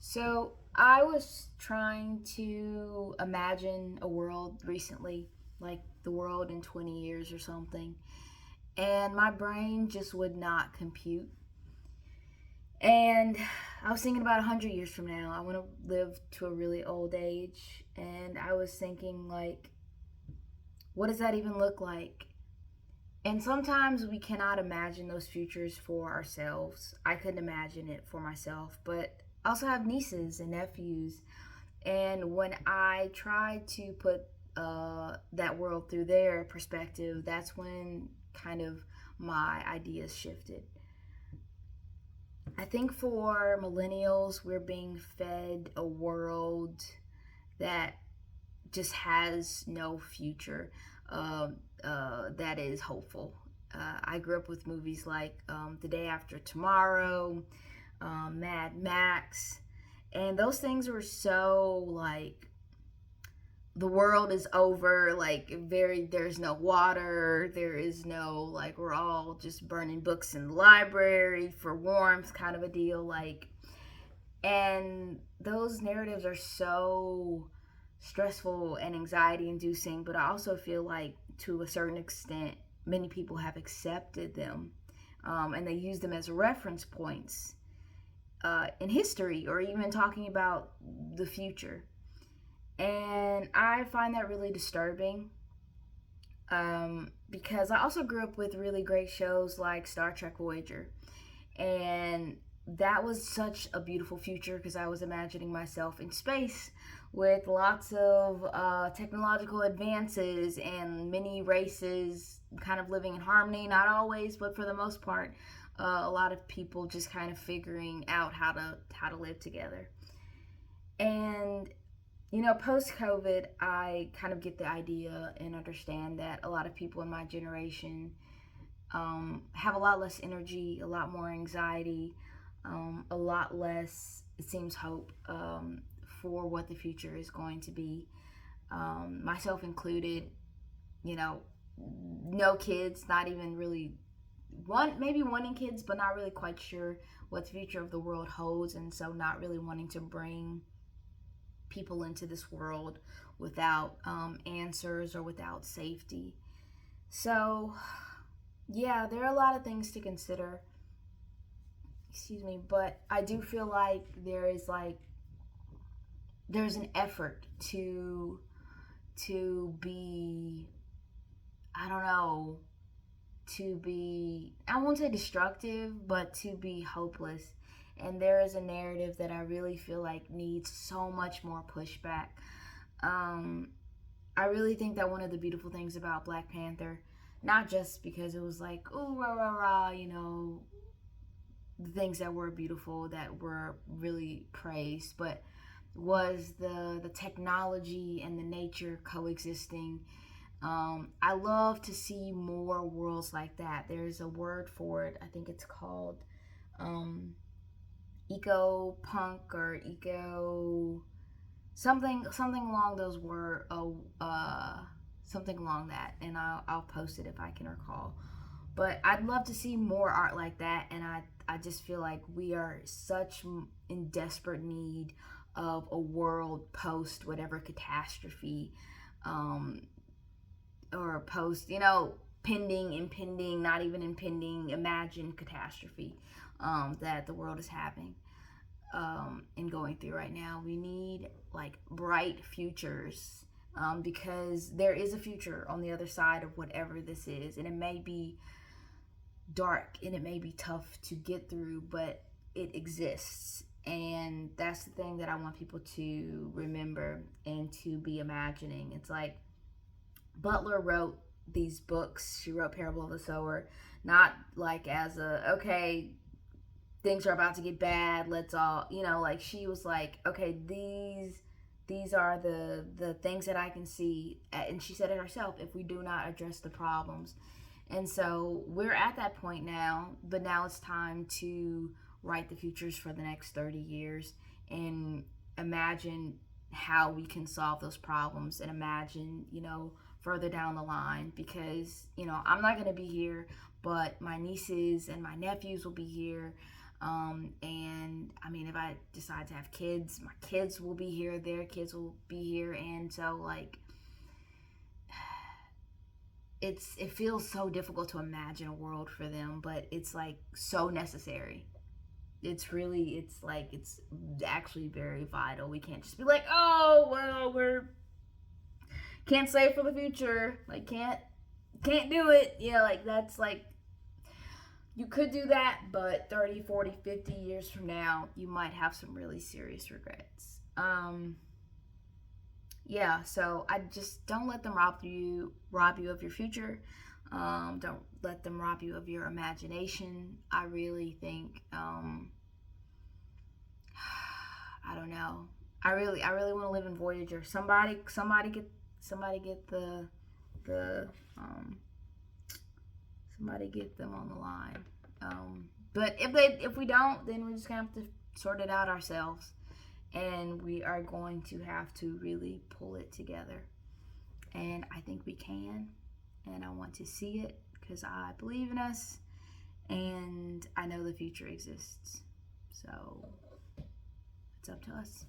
So I was trying to imagine a world recently, like the world in 20 years or something, and my brain just would not compute. And I was thinking about 100 years from now. I want to live to a really old age, and I was thinking, like, what does that even look like? And sometimes we cannot imagine those futures for ourselves. I couldn't imagine it for myself, but I also have nieces and nephews. And when I try to put that world through their perspective, that's when kind of my ideas shifted. I think for millennials, we're being fed a world that just has no future that is hopeful. I grew up with movies like The Day After Tomorrow, Mad Max, and those things were so like the world is over, like very there's no water, there is no like we're all just burning books in the library for warmth kind of a deal, like, and those narratives are so stressful and anxiety inducing, but I also feel like to a certain extent many people have accepted them, and they use them as reference points in history or even talking about the future. And I find that really disturbing, because I also grew up with really great shows like Star Trek Voyager. And that was such a beautiful future because I was imagining myself in space with lots of technological advances and many races kind of living in harmony. Not always, but for the most part, a lot of people just kind of figuring out how to live together. And post COVID, I kind of get the idea and understand that a lot of people in my generation have a lot less energy, a lot more anxiety, a lot less, it seems, hope for what the future is going to be. Myself included, you know, no kids, not even really maybe wanting kids, but not really quite sure what the future of the world holds, and so not really wanting to bring people into this world without answers or without safety. So, yeah, there are a lot of things to consider. Excuse me, but I do feel like there's an effort to be, I don't know, to be, I won't say destructive, but to be hopeless. And there is a narrative that I really feel like needs so much more pushback. Um, I really think that one of the beautiful things about Black Panther, not just because it was like, ooh, rah, rah, rah, the things that were beautiful, that were really praised, but was the technology and the nature coexisting. I love to see more worlds like that. There's a word for it. I think it's called um, eco punk or eco something along those word something along that, and I'll post it if I can recall. But I'd love to see more art like that, and I just feel like we are such in desperate need of a world post whatever catastrophe, um, or post, pending, impending, not even impending, imagined catastrophe that the world is having and going through right now. We need like bright futures, because there is a future on the other side of whatever this is, and it may be dark and it may be tough to get through, but it exists. And that's the thing that I want people to remember and to be imagining. It's like Butler wrote these books. She wrote Parable of the Sower, not like as a, okay, things are about to get bad, let's all, like, she was like, okay, these are the things that I can see, and she said it herself, if we do not address the problems. And so we're at that point now, but now it's time to write the futures for the next 30 years and imagine how we can solve those problems, and imagine, further down the line, because, I'm not going to be here, but my nieces and my nephews will be here. And I mean, if I decide to have kids, my kids will be here, their kids will be here. And so, like, it feels so difficult to imagine a world for them, but it's like so necessary. It's like it's actually very vital. We can't just be like, oh well, we're can't save for the future, like can't do it. Yeah, like that's like you could do that, but 30, 40, 50 years from now, you might have some really serious regrets. Yeah, so I just don't let them rob you of your future. Don't let them rob you of your imagination. I really think I don't know. I really want to live in Voyager. Somebody get the somebody get them on the line. But if we don't, then we're just gonna have to sort it out ourselves, and we are going to have to really pull it together. And I think we can, and I want to see it because I believe in us, and I know the future exists. So it's up to us.